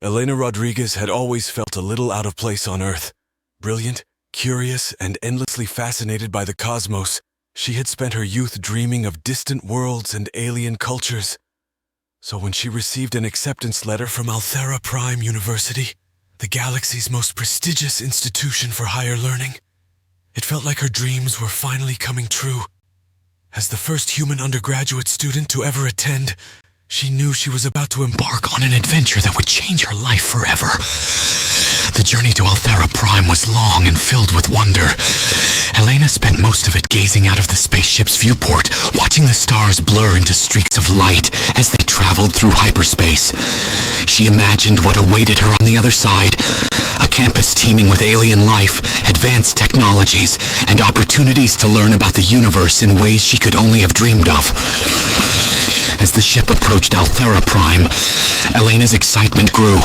Elena Rodriguez had always felt a little out of place on Earth. Brilliant, curious, and endlessly fascinated by the cosmos, she had spent her youth dreaming of distant worlds and alien cultures. So when she received an acceptance letter from Althera Prime University, the galaxy's most prestigious institution for higher learning, it felt like her dreams were finally coming true. As the first human undergraduate student to ever attend, she knew she was about to embark on an adventure that would change her life forever. The journey to Althera Prime was long and filled with wonder. Elena spent most of it gazing out of the spaceship's viewport, watching the stars blur into streaks of light as they traveled through hyperspace. She imagined what awaited her on the other side, a campus teeming with alien life, advanced technologies, and opportunities to learn about the universe in ways she could only have dreamed of. As the ship approached Althera Prime, Elena's excitement grew.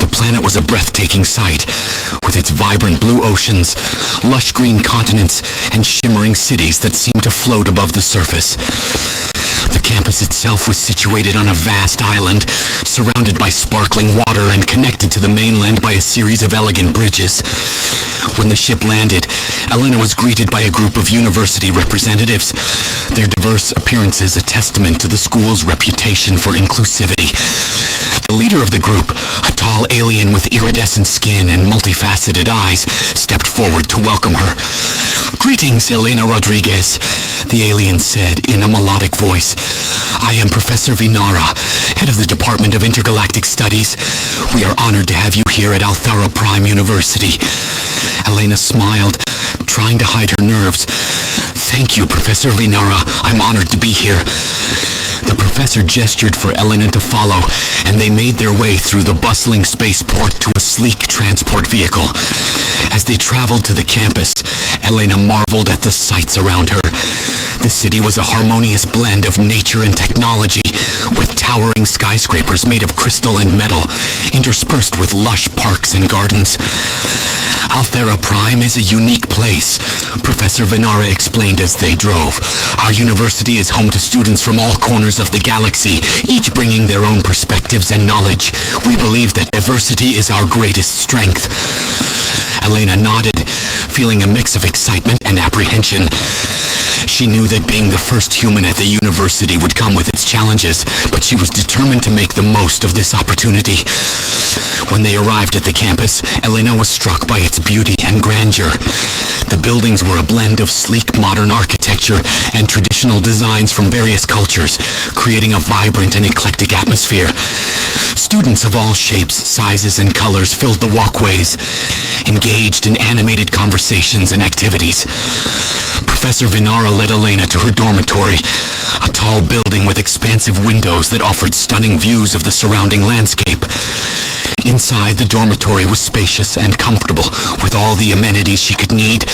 The planet was a breathtaking sight, with its vibrant blue oceans, lush green continents, and shimmering cities that seemed to float above the surface. The campus itself was situated on a vast island, surrounded by sparkling water and connected to the mainland by a series of elegant bridges. When the ship landed, Elena was greeted by a group of university representatives, their diverse appearances a testament to the school's reputation for inclusivity. The leader of the group, a tall alien with iridescent skin and multifaceted eyes, stepped forward to welcome her. "Greetings, Elena Rodriguez," the alien said in a melodic voice. "I am Professor Vinara, head of the Department of Intergalactic Studies. We are honored to have you here at Althera Prime University." Elena smiled, trying to hide her nerves. "Thank you, Professor Vinara. I'm honored to be here." The professor gestured for Elena to follow, and they made their way through the bustling spaceport to a sleek transport vehicle. As they traveled to the campus, Elena marveled at the sights around her. The city was a harmonious blend of nature and technology, with towering skyscrapers made of crystal and metal, interspersed with lush parks and gardens. "Althera Prime is a unique place," Professor Vinara explained as they drove. "Our university is home to students from all corners of the galaxy, each bringing their own perspectives and knowledge. We believe that diversity is our greatest strength." Elena nodded, feeling a mix of excitement and apprehension. She knew that being the first human at the university would come with its challenges, but she was determined to make the most of this opportunity. When they arrived at the campus, Elena was struck by its beauty and grandeur. The buildings were a blend of sleek modern architecture and traditional designs from various cultures, creating a vibrant and eclectic atmosphere. Students of all shapes, sizes, and colors filled the walkways, engaged in animated conversations and activities. Professor Vinara led Elena to her dormitory, a tall building with expansive windows that offered stunning views of the surrounding landscape. Inside, the dormitory was spacious and comfortable, with all the amenities she could need.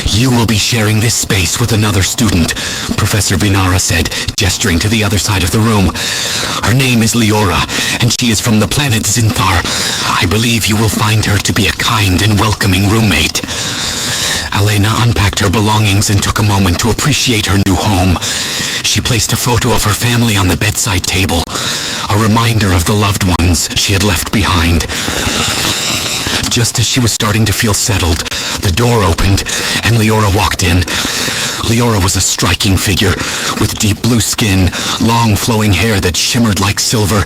"You will be sharing this space with another student," Professor Vinara said, gesturing to the other side of the room. "Her name is Leora, and she is from the planet Zinthar. I believe you will find her to be a kind and welcoming roommate." Elena unpacked her belongings and took a moment to appreciate her new home. She placed a photo of her family on the bedside table, a reminder of the loved ones she had left behind. Just as she was starting to feel settled, the door opened and Leora walked in. Leora was a striking figure, with deep blue skin, long flowing hair that shimmered like silver,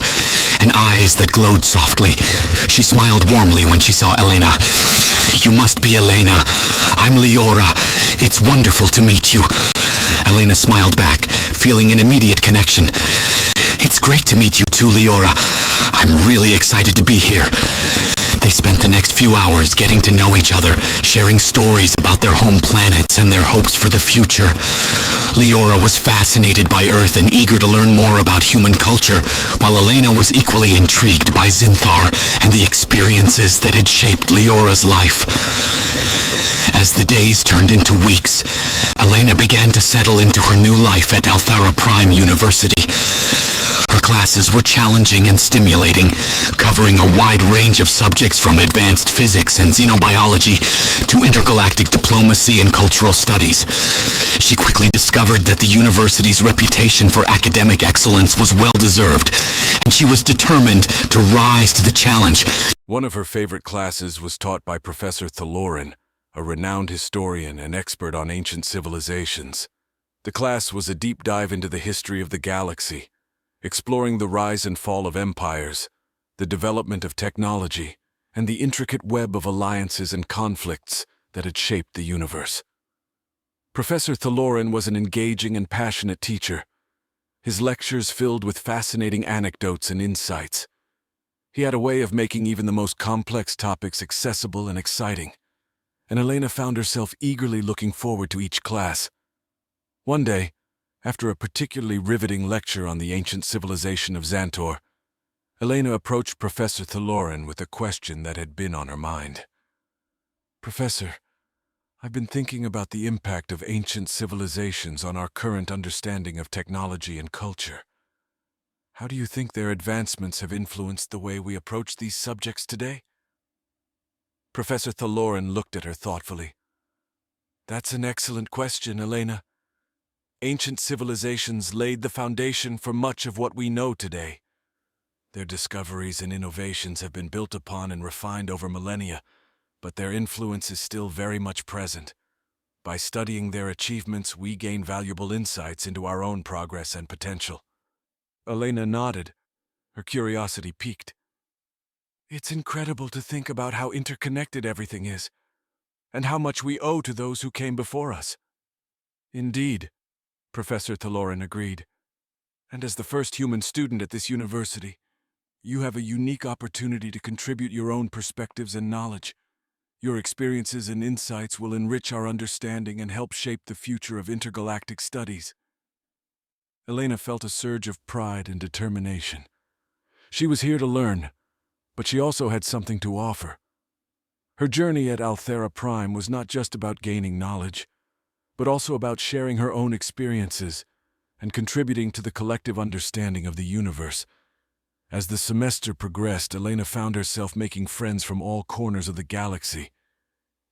and eyes that glowed softly. She smiled warmly when she saw Elena. "You must be Elena. I'm Leora. It's wonderful to meet you." Elena smiled back, feeling an immediate connection. "It's great to meet you too, Leora. I'm really excited to be here." They spent the next few hours getting to know each other, sharing stories about their home planets and their hopes for the future. Leora was fascinated by Earth and eager to learn more about human culture, while Elena was equally intrigued by Zinthar and the experiences that had shaped Leora's life. As the days turned into weeks, Elena began to settle into her new life at Althera Prime University. Her classes were challenging and stimulating, covering a wide range of subjects from advanced physics and xenobiology to intergalactic diplomacy and cultural studies. She quickly discovered that the university's reputation for academic excellence was well-deserved, and she was determined to rise to the challenge. One of her favorite classes was taught by Professor Thalorin, a renowned historian and expert on ancient civilizations. The class was a deep dive into the history of the galaxy, exploring the rise and fall of empires, the development of technology, and the intricate web of alliances and conflicts that had shaped the universe. Professor Thalorin was an engaging and passionate teacher, his lectures filled with fascinating anecdotes and insights. He had a way of making even the most complex topics accessible and exciting, and Elena found herself eagerly looking forward to each class. One day, after a particularly riveting lecture on the ancient civilization of Xantor, Elena approached Professor Thalorin with a question that had been on her mind. "Professor, I've been thinking about the impact of ancient civilizations on our current understanding of technology and culture. How do you think their advancements have influenced the way we approach these subjects today?" Professor Thalorin looked at her thoughtfully. "That's an excellent question, Elena. Ancient civilizations laid the foundation for much of what we know today. Their discoveries and innovations have been built upon and refined over millennia, but their influence is still very much present. By studying their achievements, we gain valuable insights into our own progress and potential." Elena nodded, her curiosity piqued. "It's incredible to think about how interconnected everything is, and how much we owe to those who came before us." "Indeed," Professor Thalorin agreed. "And as the first human student at this university, you have a unique opportunity to contribute your own perspectives and knowledge. Your experiences and insights will enrich our understanding and help shape the future of intergalactic studies." Elena felt a surge of pride and determination. She was here to learn, but she also had something to offer. Her journey at Althera Prime was not just about gaining knowledge, but also about sharing her own experiences and contributing to the collective understanding of the universe. As the semester progressed, Elena found herself making friends from all corners of the galaxy.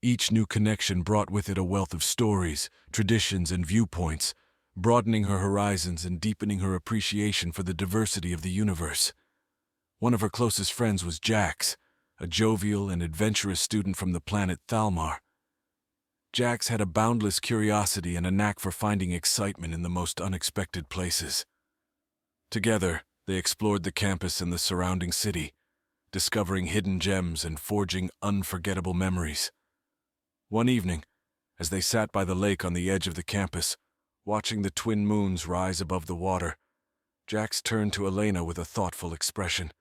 Each new connection brought with it a wealth of stories, traditions, and viewpoints, broadening her horizons and deepening her appreciation for the diversity of the universe. One of her closest friends was Jax, a jovial and adventurous student from the planet Thalmar. Jax had a boundless curiosity and a knack for finding excitement in the most unexpected places. Together, they explored the campus and the surrounding city, discovering hidden gems and forging unforgettable memories. One evening, as they sat by the lake on the edge of the campus, watching the twin moons rise above the water, Jax turned to Elena with a thoughtful expression.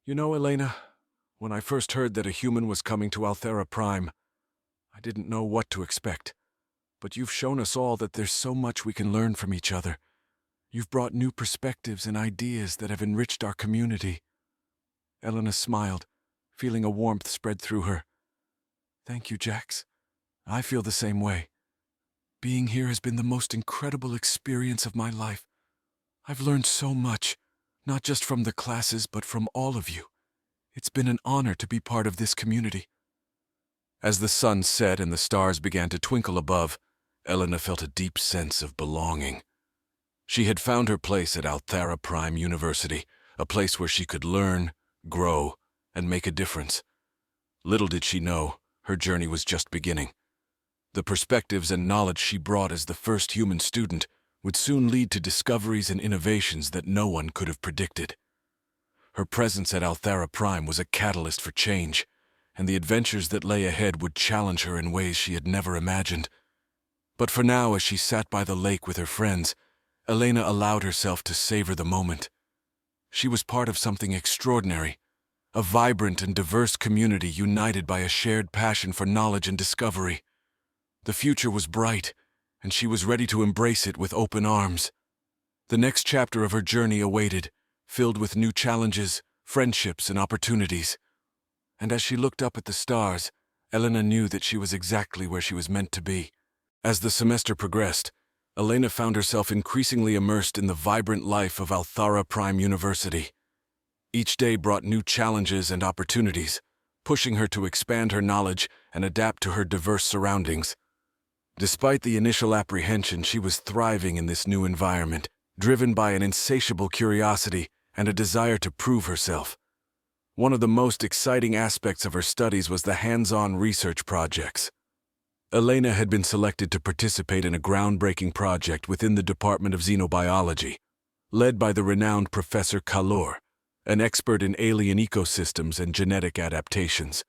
"You know, Elena, when I first heard that a human was coming to Althera Prime, I didn't know what to expect. But you've shown us all that there's so much we can learn from each other. You've brought new perspectives and ideas that have enriched our community." Elena smiled, feeling a warmth spread through her. "Thank you, Jax. I feel the same way. Being here has been the most incredible experience of my life. I've learned so much, not just from the classes, but from all of you. It's been an honor to be part of this community." As the sun set and the stars began to twinkle above, Elena felt a deep sense of belonging. She had found her place at Althera Prime University, a place where she could learn, grow, and make a difference. Little did she know, her journey was just beginning. The perspectives and knowledge she brought as the first human student would soon lead to discoveries and innovations that no one could have predicted. Her presence at Althera Prime was a catalyst for change, and the adventures that lay ahead would challenge her in ways she had never imagined. But for now, as she sat by the lake with her friends, Elena allowed herself to savor the moment. She was part of something extraordinary, a vibrant and diverse community united by a shared passion for knowledge and discovery. The future was bright, and she was ready to embrace it with open arms. The next chapter of her journey awaited, filled with new challenges, friendships, and opportunities. And as she looked up at the stars, Elena knew that she was exactly where she was meant to be. As the semester progressed, Elena found herself increasingly immersed in the vibrant life of Althera Prime University. Each day brought new challenges and opportunities, pushing her to expand her knowledge and adapt to her diverse surroundings. Despite the initial apprehension, she was thriving in this new environment, driven by an insatiable curiosity and a desire to prove herself. One of the most exciting aspects of her studies was the hands-on research projects. Elena had been selected to participate in a groundbreaking project within the Department of Xenobiology, led by the renowned Professor Kalor, an expert in alien ecosystems and genetic adaptations.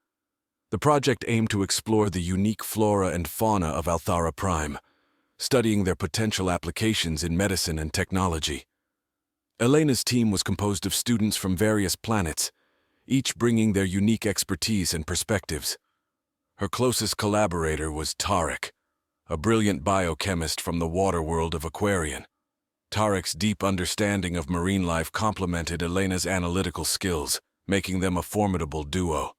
The project aimed to explore the unique flora and fauna of Althara Prime, studying their potential applications in medicine and technology. Elena's team was composed of students from various planets, each bringing their unique expertise and perspectives. Her closest collaborator was Tarek, a brilliant biochemist from the water world of Aquarian. Tarek's deep understanding of marine life complemented Elena's analytical skills, making them a formidable duo.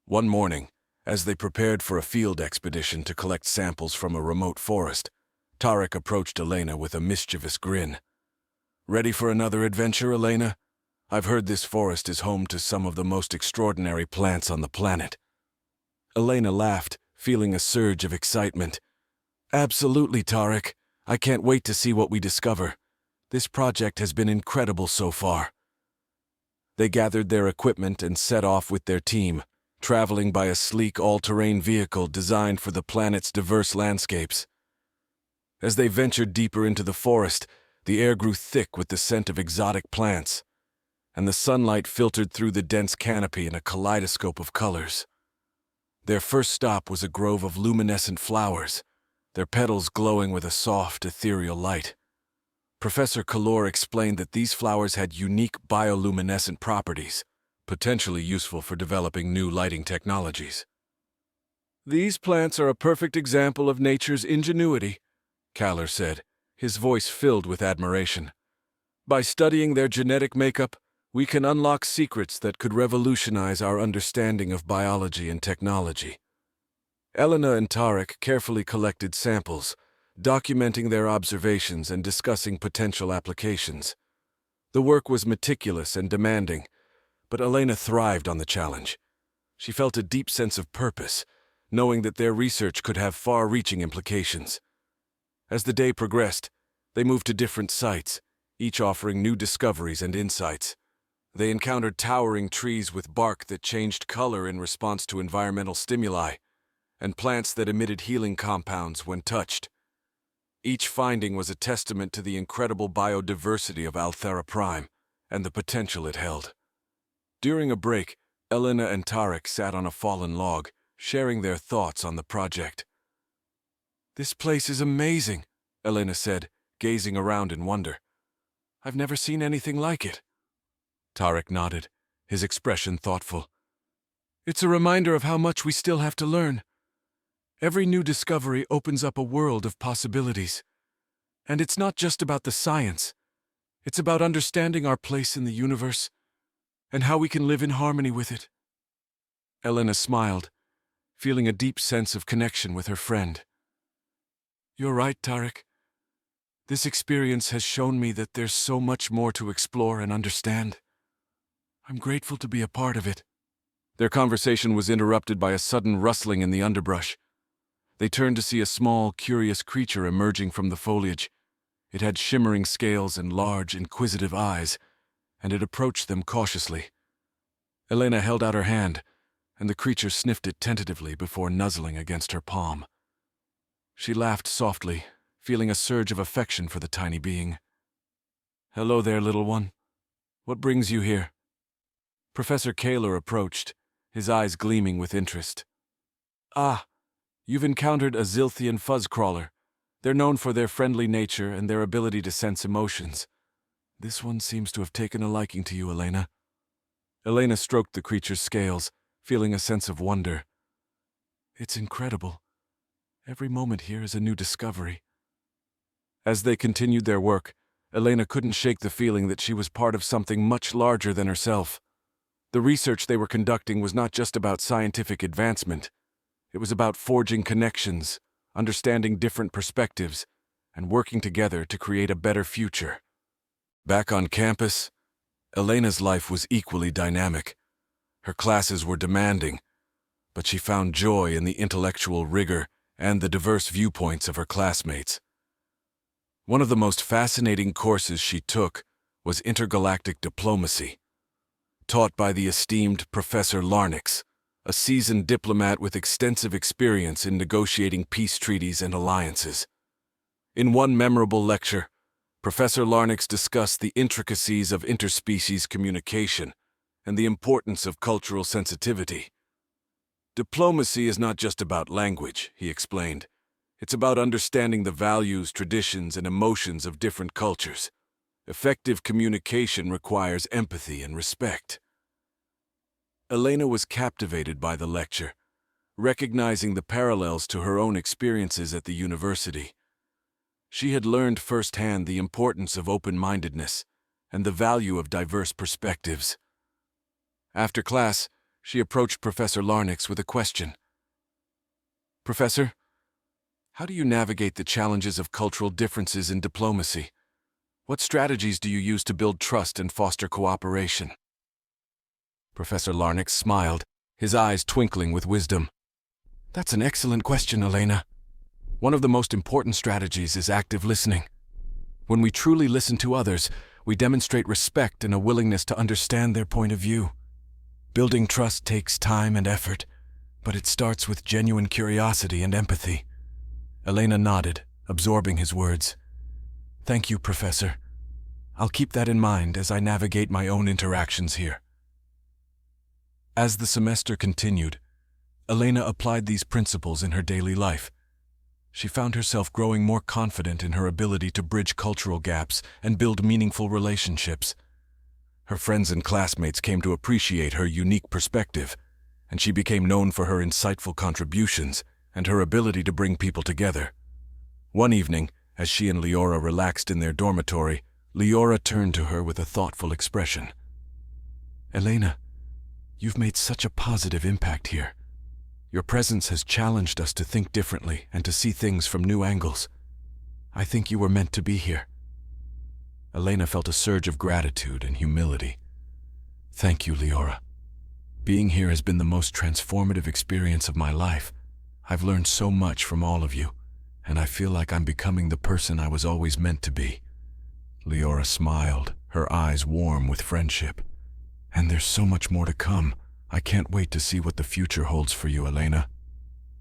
One morning, as they prepared for a field expedition to collect samples from a remote forest, Tarek approached Elena with a mischievous grin. "Ready for another adventure, Elena? I've heard this forest is home to some of the most extraordinary plants on the planet." Elena laughed, feeling a surge of excitement. "Absolutely, Tarek. I can't wait to see what we discover. This project has been incredible so far." They gathered their equipment and set off with their team, traveling by a sleek all-terrain vehicle designed for the planet's diverse landscapes. As they ventured deeper into the forest, the air grew thick with the scent of exotic plants, and the sunlight filtered through the dense canopy in a kaleidoscope of colors. Their first stop was a grove of luminescent flowers, their petals glowing with a soft, ethereal light. Professor Kalor explained that these flowers had unique bioluminescent properties, potentially useful for developing new lighting technologies. "These plants are a perfect example of nature's ingenuity," Kalor said, his voice filled with admiration. "By studying their genetic makeup, we can unlock secrets that could revolutionize our understanding of biology and technology." Elena and Tarek carefully collected samples, documenting their observations and discussing potential applications. The work was meticulous and demanding, but Elena thrived on the challenge. She felt a deep sense of purpose, knowing that their research could have far-reaching implications. As the day progressed, they moved to different sites, each offering new discoveries and insights. They encountered towering trees with bark that changed color in response to environmental stimuli, and plants that emitted healing compounds when touched. Each finding was a testament to the incredible biodiversity of Althara Prime and the potential it held. During a break, Elena and Tarek sat on a fallen log, sharing their thoughts on the project. "This place is amazing," Elena said, gazing around in wonder. "I've never seen anything like it." Tarek nodded, his expression thoughtful. "It's a reminder of how much we still have to learn. Every new discovery opens up a world of possibilities. And it's not just about the science. It's about understanding our place in the universe and how we can live in harmony with it." Elena smiled, feeling a deep sense of connection with her friend. "You're right, Tarek. This experience has shown me that there's so much more to explore and understand. I'm grateful to be a part of it." Their conversation was interrupted by a sudden rustling in the underbrush. They turned to see a small, curious creature emerging from the foliage. It had shimmering scales and large, inquisitive eyes, and it approached them cautiously. Elena held out her hand, and the creature sniffed it tentatively before nuzzling against her palm. She laughed softly, feeling a surge of affection for the tiny being. "Hello there, little one. What brings you here?" Professor Kaler approached, his eyes gleaming with interest. "Ah, you've encountered a Zilthian fuzzcrawler. They're known for their friendly nature and their ability to sense emotions. This one seems to have taken a liking to you, Elena." Elena stroked the creature's scales, feeling a sense of wonder. "It's incredible. Every moment here is a new discovery." As they continued their work, Elena couldn't shake the feeling that she was part of something much larger than herself. The research they were conducting was not just about scientific advancement. It was about forging connections, understanding different perspectives, and working together to create a better future. Back on campus, Elena's life was equally dynamic. Her classes were demanding, but she found joy in the intellectual rigor and the diverse viewpoints of her classmates. One of the most fascinating courses she took was intergalactic diplomacy, taught by the esteemed Professor Larnix, a seasoned diplomat with extensive experience in negotiating peace treaties and alliances. In one memorable lecture, Professor Larnix discussed the intricacies of interspecies communication and the importance of cultural sensitivity. Diplomacy is not just about language, he explained. It's about understanding the values, traditions, and emotions of different cultures. Effective communication requires empathy and respect. Elena was captivated by the lecture, recognizing the parallels to her own experiences at the university. She had learned firsthand the importance of open-mindedness and the value of diverse perspectives. After class, she approached Professor Larnix with a question. "Professor, how do you navigate the challenges of cultural differences in diplomacy? What strategies do you use to build trust and foster cooperation?" Professor Larnix smiled, his eyes twinkling with wisdom. "That's an excellent question, Elena. One of the most important strategies is active listening. When we truly listen to others, we demonstrate respect and a willingness to understand their point of view. Building trust takes time and effort, but it starts with genuine curiosity and empathy." Elena nodded, absorbing his words. "Thank you, Professor. I'll keep that in mind as I navigate my own interactions here." As the semester continued, Elena applied these principles in her daily life. She found herself growing more confident in her ability to bridge cultural gaps and build meaningful relationships. Her friends and classmates came to appreciate her unique perspective, and she became known for her insightful contributions and her ability to bring people together. One evening, as she and Leora relaxed in their dormitory, Leora turned to her with a thoughtful expression. "Elena, you've made such a positive impact here. Your presence has challenged us to think differently and to see things from new angles. I think you were meant to be here." Elena felt a surge of gratitude and humility. "Thank you, Leora. Being here has been the most transformative experience of my life. I've learned so much from all of you, and I feel like I'm becoming the person I was always meant to be." Leora smiled, her eyes warm with friendship. "And there's so much more to come. I can't wait to see what the future holds for you, Elena."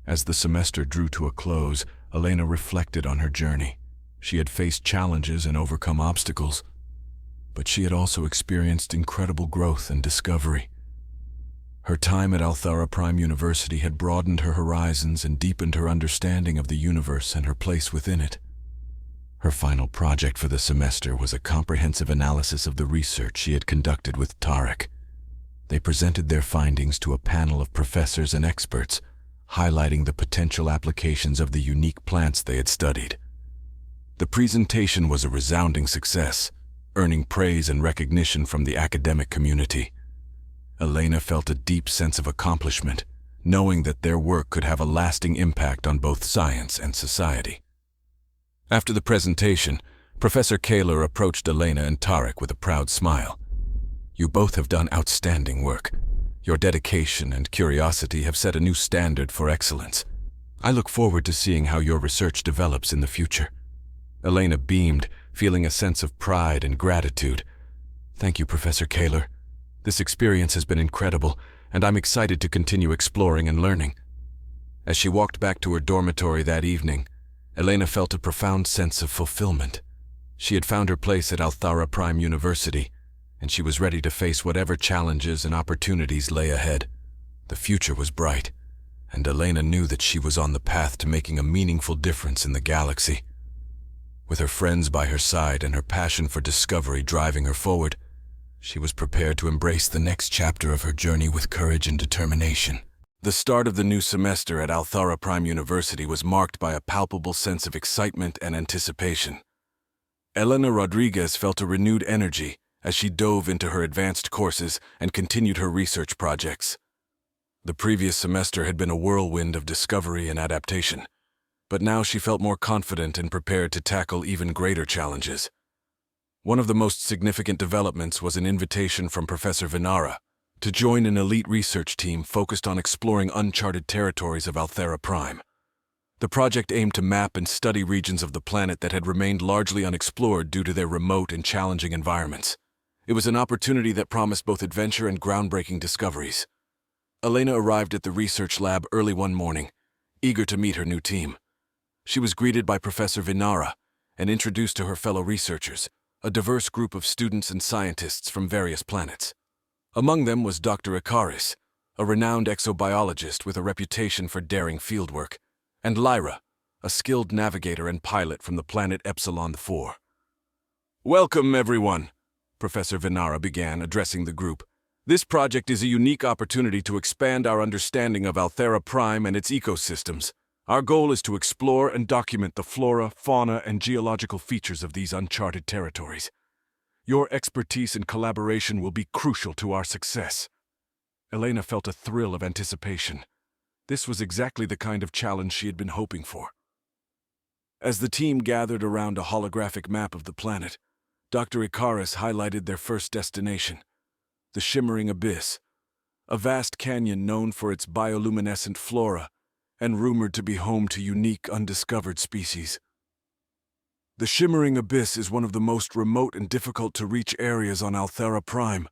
As the semester drew to a close, Elena reflected on her journey. She had faced challenges and overcome obstacles, but she had also experienced incredible growth and discovery. Her time at Althara Prime University had broadened her horizons and deepened her understanding of the universe and her place within it. Her final project for the semester was a comprehensive analysis of the research she had conducted with Tarek. They presented their findings to a panel of professors and experts, highlighting the potential applications of the unique plants they had studied. The presentation was a resounding success, earning praise and recognition from the academic community. Elena felt a deep sense of accomplishment, knowing that their work could have a lasting impact on both science and society. After the presentation, Professor Kaler approached Elena and Tarek with a proud smile. "You both have done outstanding work. Your dedication and curiosity have set a new standard for excellence. I look forward to seeing how your research develops in the future." Elena beamed, feeling a sense of pride and gratitude. "Thank you, Professor Kaler. This experience has been incredible, and I'm excited to continue exploring and learning." As she walked back to her dormitory that evening, Elena felt a profound sense of fulfillment. She had found her place at Althara Prime University, and she was ready to face whatever challenges and opportunities lay ahead. The future was bright, and Elena knew that she was on the path to making a meaningful difference in the galaxy. With her friends by her side and her passion for discovery driving her forward, she was prepared to embrace the next chapter of her journey with courage and determination. The start of the new semester at Althara Prime University was marked by a palpable sense of excitement and anticipation. Elena Rodriguez felt a renewed energy as she dove into her advanced courses and continued her research projects. The previous semester had been a whirlwind of discovery and adaptation, but now she felt more confident and prepared to tackle even greater challenges. One of the most significant developments was an invitation from Professor Vinara to join an elite research team focused on exploring uncharted territories of Althara Prime. The project aimed to map and study regions of the planet that had remained largely unexplored due to their remote and challenging environments. It was an opportunity that promised both adventure and groundbreaking discoveries. Elena arrived at the research lab early one morning, eager to meet her new team. She was greeted by Professor Vinara and introduced to her fellow researchers, a diverse group of students and scientists from various planets. Among them was Dr. Icaris, a renowned exobiologist with a reputation for daring fieldwork, and Lyra, a skilled navigator and pilot from the planet Epsilon 4. "Welcome, everyone," Professor Vinara began, addressing the group. "This project is a unique opportunity to expand our understanding of Althera Prime and its ecosystems. Our goal is to explore and document the flora, fauna, and geological features of these uncharted territories. Your expertise and collaboration will be crucial to our success." Elena felt a thrill of anticipation. This was exactly the kind of challenge she had been hoping for. As the team gathered around a holographic map of the planet, Dr. Icaris highlighted their first destination, the Shimmering Abyss, a vast canyon known for its bioluminescent flora and rumored to be home to unique, undiscovered species. "The Shimmering Abyss is one of the most remote and difficult-to-reach areas on Althera Prime,"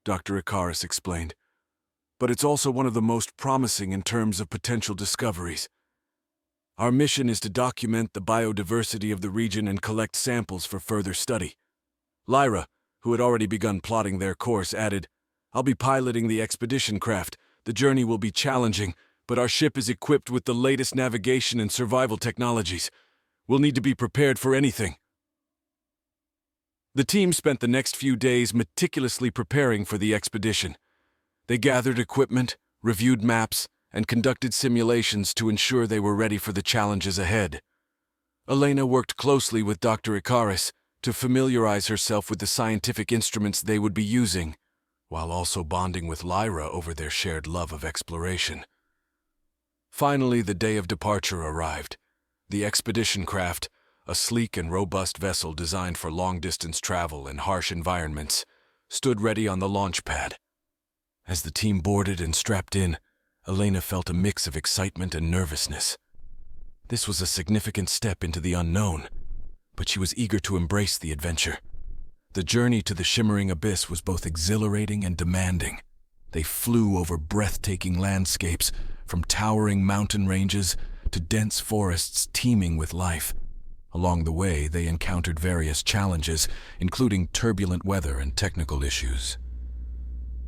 Dr. Icaris explained. "But it's also one of the most promising in terms of potential discoveries. Our mission is to document the biodiversity of the region and collect samples for further study." Lyra, who had already begun plotting their course, added, "I'll be piloting the expedition craft. The journey will be challenging, but our ship is equipped with the latest navigation and survival technologies. We'll need to be prepared for anything." The team spent the next few days meticulously preparing for the expedition. They gathered equipment, reviewed maps, and conducted simulations to ensure they were ready for the challenges ahead. Elena worked closely with Dr. Icaris to familiarize herself with the scientific instruments they would be using, while also bonding with Lyra over their shared love of exploration. Finally, the day of departure arrived. The expedition craft, a sleek and robust vessel designed for long-distance travel and harsh environments, stood ready on the launch pad. As the team boarded and strapped in, Elena felt a mix of excitement and nervousness. This was a significant step into the unknown, but she was eager to embrace the adventure. The journey to the Shimmering Abyss was both exhilarating and demanding. They flew over breathtaking landscapes, from towering mountain ranges to dense forests teeming with life. Along the way, they encountered various challenges, including turbulent weather and technical issues.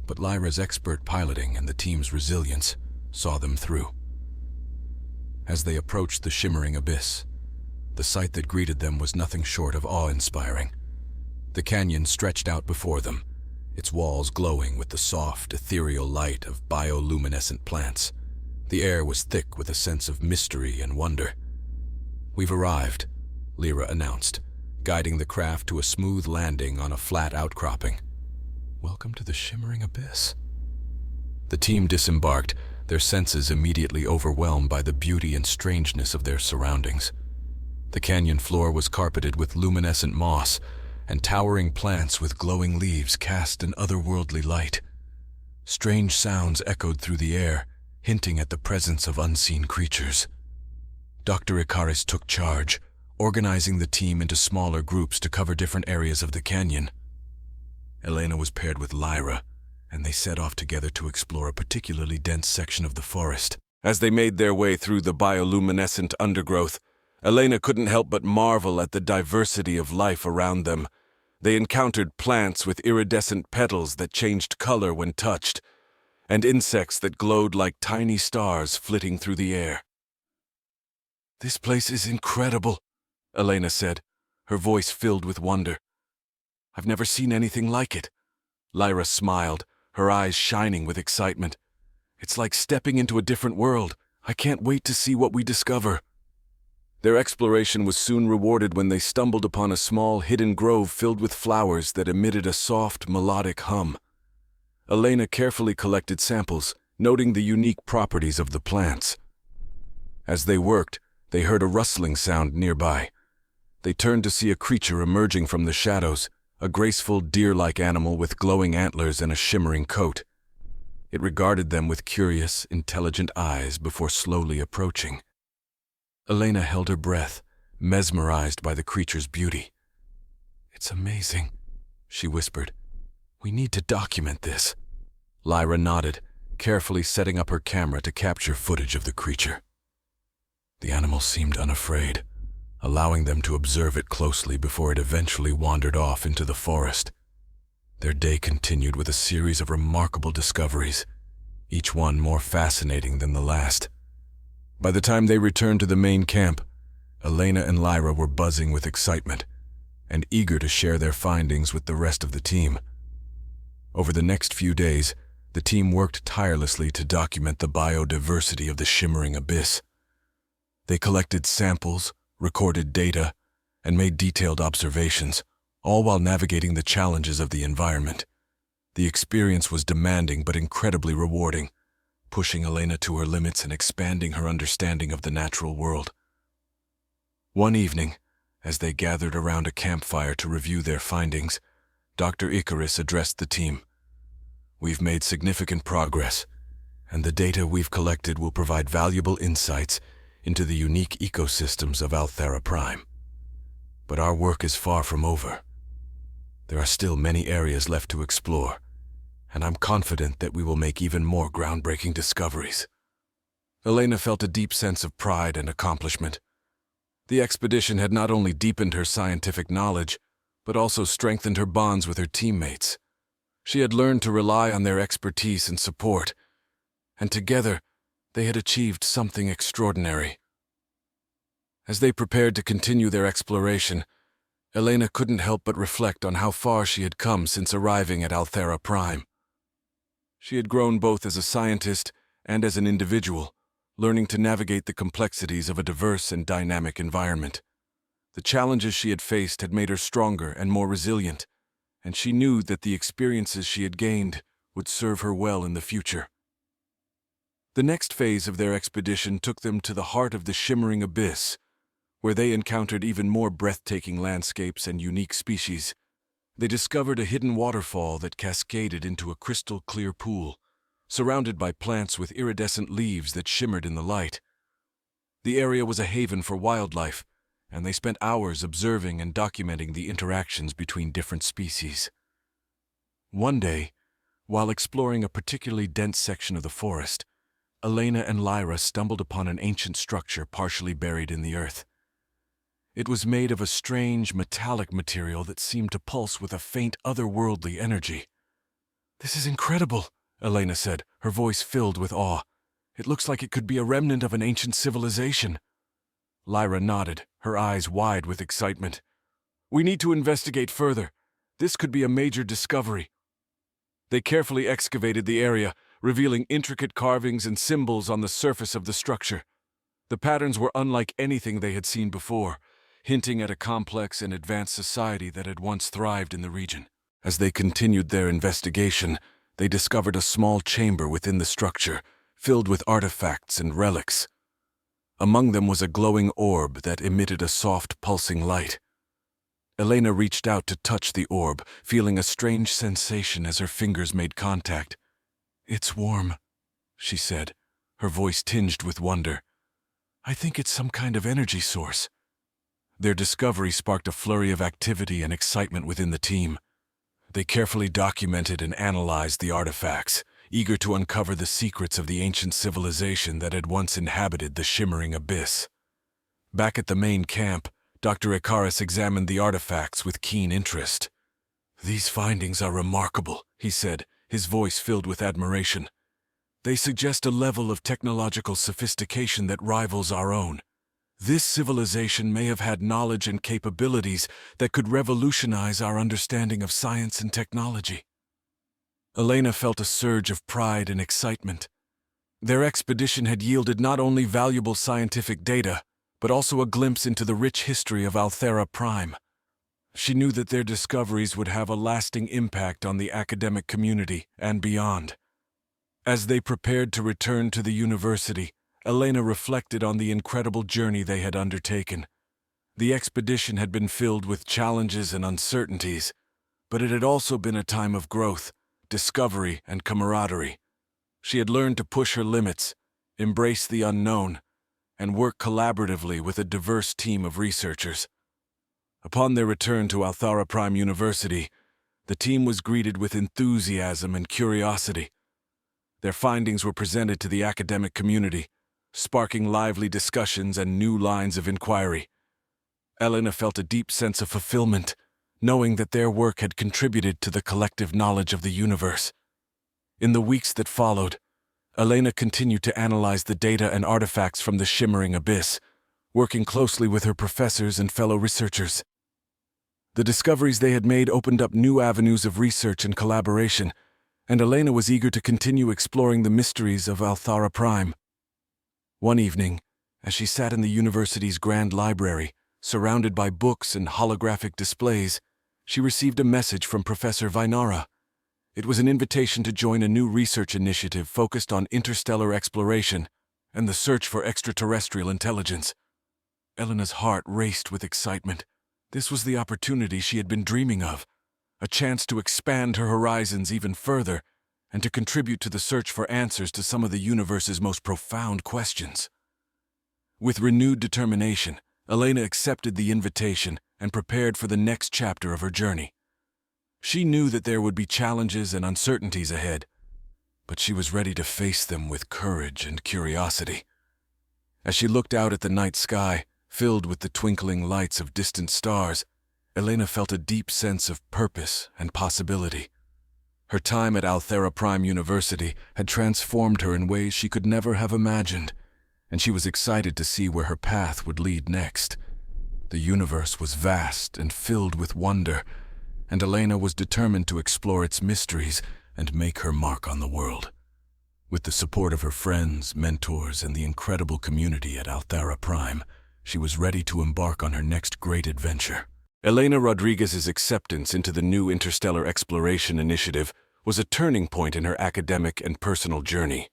But Lyra's expert piloting and the team's resilience saw them through. As they approached the Shimmering Abyss, the sight that greeted them was nothing short of awe-inspiring. The canyon stretched out before them, its walls glowing with the soft, ethereal light of bioluminescent plants. The air was thick with a sense of mystery and wonder. "We've arrived," Lyra announced, guiding the craft to a smooth landing on a flat outcropping. "Welcome to the Shimmering Abyss." The team disembarked, their senses immediately overwhelmed by the beauty and strangeness of their surroundings. The canyon floor was carpeted with luminescent moss, and towering plants with glowing leaves cast an otherworldly light. Strange sounds echoed through the air, hinting at the presence of unseen creatures. Dr. Icaris took charge, organizing the team into smaller groups to cover different areas of the canyon. Elena was paired with Lyra, and they set off together to explore a particularly dense section of the forest. As they made their way through the bioluminescent undergrowth, Elena couldn't help but marvel at the diversity of life around them. They encountered plants with iridescent petals that changed color when touched, and insects that glowed like tiny stars flitting through the air. "This place is incredible," Elena said, her voice filled with wonder. "I've never seen anything like it." Lyra smiled, her eyes shining with excitement. "It's like stepping into a different world. I can't wait to see what we discover." Their exploration was soon rewarded when they stumbled upon a small hidden grove filled with flowers that emitted a soft, melodic hum. Elena carefully collected samples, noting the unique properties of the plants. As they worked, they heard a rustling sound nearby. They turned to see a creature emerging from the shadows, a graceful deer-like animal with glowing antlers and a shimmering coat. It regarded them with curious, intelligent eyes before slowly approaching. Elena held her breath, mesmerized by the creature's beauty. "It's amazing," she whispered. "We need to document this." Lyra nodded, carefully setting up her camera to capture footage of the creature. The animal seemed unafraid, allowing them to observe it closely before it eventually wandered off into the forest. Their day continued with a series of remarkable discoveries, each one more fascinating than the last. By the time they returned to the main camp, Elena and Lyra were buzzing with excitement and eager to share their findings with the rest of the team. Over the next few days, the team worked tirelessly to document the biodiversity of the shimmering abyss. They collected samples, recorded data, and made detailed observations, all while navigating the challenges of the environment. The experience was demanding but incredibly rewarding, pushing Elena to her limits and expanding her understanding of the natural world. One evening, as they gathered around a campfire to review their findings, Dr. Icarus addressed the team. "We've made significant progress, and the data we've collected will provide valuable insights into the unique ecosystems of Althera Prime. But our work is far from over. There are still many areas left to explore, and I'm confident that we will make even more groundbreaking discoveries." Elena felt a deep sense of pride and accomplishment. The expedition had not only deepened her scientific knowledge, but also strengthened her bonds with her teammates. She had learned to rely on their expertise and support, and together they had achieved something extraordinary. As they prepared to continue their exploration, Elena couldn't help but reflect on how far she had come since arriving at Althera Prime. She had grown both as a scientist and as an individual, learning to navigate the complexities of a diverse and dynamic environment. The challenges she had faced had made her stronger and more resilient, and she knew that the experiences she had gained would serve her well in the future. The next phase of their expedition took them to the heart of the shimmering abyss, where they encountered even more breathtaking landscapes and unique species. They discovered a hidden waterfall that cascaded into a crystal-clear pool, surrounded by plants with iridescent leaves that shimmered in the light. The area was a haven for wildlife, and they spent hours observing and documenting the interactions between different species. One day, while exploring a particularly dense section of the forest, Elena and Lyra stumbled upon an ancient structure partially buried in the earth. It was made of a strange, metallic material that seemed to pulse with a faint, otherworldly energy. "This is incredible," Elena said, her voice filled with awe. "It looks like it could be a remnant of an ancient civilization." Lyra nodded, her eyes wide with excitement. "We need to investigate further. This could be a major discovery." They carefully excavated the area, revealing intricate carvings and symbols on the surface of the structure. The patterns were unlike anything they had seen before, hinting at a complex and advanced society that had once thrived in the region. As they continued their investigation, they discovered a small chamber within the structure, filled with artifacts and relics. Among them was a glowing orb that emitted a soft, pulsing light. Elena reached out to touch the orb, feeling a strange sensation as her fingers made contact. "It's warm," she said, her voice tinged with wonder. "I think it's some kind of energy source." Their discovery sparked a flurry of activity and excitement within the team. They carefully documented and analyzed the artifacts, eager to uncover the secrets of the ancient civilization that had once inhabited the shimmering abyss. Back at the main camp, Dr. Icarus examined the artifacts with keen interest. "These findings are remarkable," he said, his voice filled with admiration. "They suggest a level of technological sophistication that rivals our own. This civilization may have had knowledge and capabilities that could revolutionize our understanding of science and technology." Elena felt a surge of pride and excitement. Their expedition had yielded not only valuable scientific data, but also a glimpse into the rich history of Althera Prime. She knew that their discoveries would have a lasting impact on the academic community and beyond. As they prepared to return to the university, Elena reflected on the incredible journey they had undertaken. The expedition had been filled with challenges and uncertainties, but it had also been a time of growth, discovery, and camaraderie. She had learned to push her limits, embrace the unknown, and work collaboratively with a diverse team of researchers. Upon their return to Althara Prime University, the team was greeted with enthusiasm and curiosity. Their findings were presented to the academic community, sparking lively discussions and new lines of inquiry. Elena felt a deep sense of fulfillment, knowing that their work had contributed to the collective knowledge of the universe. In the weeks that followed, Elena continued to analyze the data and artifacts from the shimmering abyss, working closely with her professors and fellow researchers. The discoveries they had made opened up new avenues of research and collaboration, and Elena was eager to continue exploring the mysteries of Althara Prime. One evening, as she sat in the university's grand library, surrounded by books and holographic displays, she received a message from Professor Vainara. It was an invitation to join a new research initiative focused on interstellar exploration and the search for extraterrestrial intelligence. Elena's heart raced with excitement. This was the opportunity she had been dreaming of, a chance to expand her horizons even further and to contribute to the search for answers to some of the universe's most profound questions. With renewed determination, Elena accepted the invitation and prepared for the next chapter of her journey. She knew that there would be challenges and uncertainties ahead, but she was ready to face them with courage and curiosity. As she looked out at the night sky, filled with the twinkling lights of distant stars, Elena felt a deep sense of purpose and possibility. Her time at Althara Prime University had transformed her in ways she could never have imagined, and she was excited to see where her path would lead next. The universe was vast and filled with wonder, and Elena was determined to explore its mysteries and make her mark on the world. With the support of her friends, mentors, and the incredible community at Althara Prime, she was ready to embark on her next great adventure. Elena Rodriguez's acceptance into the new Interstellar Exploration Initiative was a turning point in her academic and personal journey.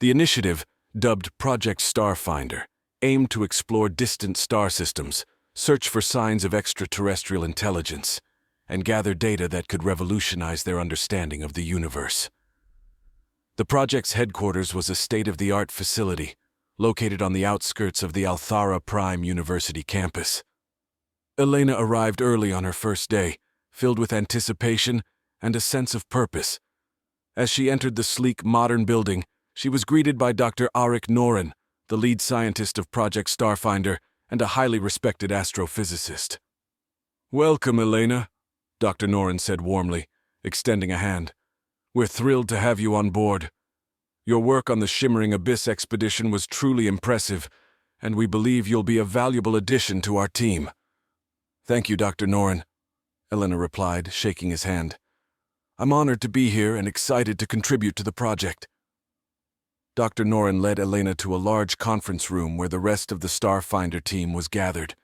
The initiative, dubbed Project Starfinder, aimed to explore distant star systems, search for signs of extraterrestrial intelligence, and gather data that could revolutionize their understanding of the universe. The project's headquarters was a state-of-the-art facility, located on the outskirts of the Althara Prime University campus. Elena arrived early on her first day, filled with anticipation and a sense of purpose. As she entered the sleek, modern building, she was greeted by Dr. Arik Noren, the lead scientist of Project Starfinder and a highly respected astrophysicist. "Welcome, Elena," Dr. Noren said warmly, extending a hand. "We're thrilled to have you on board. Your work on the Shimmering Abyss expedition was truly impressive, and we believe you'll be a valuable addition to our team." "Thank you, Dr. Noren," Elena replied, shaking his hand. "I'm honored to be here and excited to contribute to the project." Dr. Noren led Elena to a large conference room where the rest of the Starfinder team was gathered.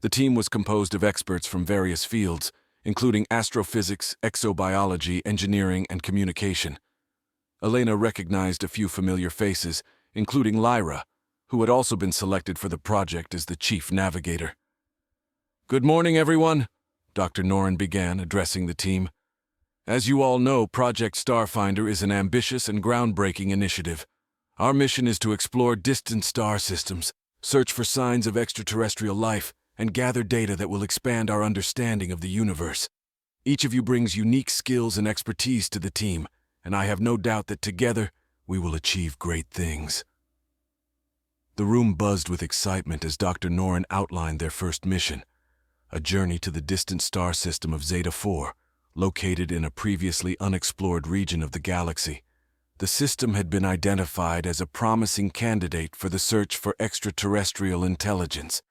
The team was composed of experts from various fields, including astrophysics, exobiology, engineering, and communication. Elena recognized a few familiar faces, including Lyra, who had also been selected for the project as the chief navigator. "Good morning, everyone," Dr. Noren began, addressing the team. "As you all know, Project Starfinder is an ambitious and groundbreaking initiative. Our mission is to explore distant star systems, search for signs of extraterrestrial life, and gather data that will expand our understanding of the universe. Each of you brings unique skills and expertise to the team, and I have no doubt that together we will achieve great things." The room buzzed with excitement as Dr. Noren outlined their first mission, a journey to the distant star system of Zeta 4, located in a previously unexplored region of the galaxy. The system had been identified as a promising candidate for the search for extraterrestrial intelligence,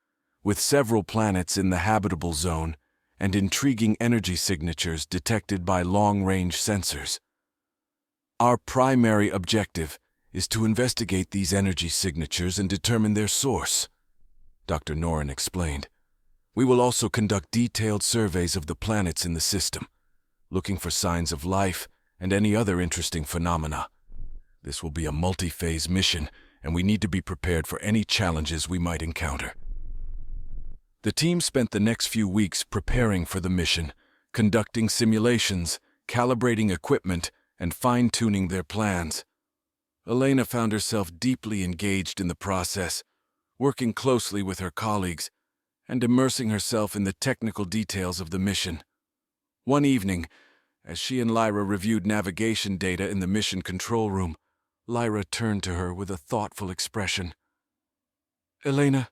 with several planets in the habitable zone and intriguing energy signatures detected by long-range sensors. "Our primary objective is to investigate these energy signatures and determine their source," Dr. Noren explained. "We will also conduct detailed surveys of the planets in the system, looking for signs of life and any other interesting phenomena. This will be a multi-phase mission, and we need to be prepared for any challenges we might encounter." The team spent the next few weeks preparing for the mission, conducting simulations, calibrating equipment, and fine-tuning their plans. Elena found herself deeply engaged in the process, working closely with her colleagues and immersing herself in the technical details of the mission. One evening, as she and Lyra reviewed navigation data in the mission control room, Lyra turned to her with a thoughtful expression. "Elena,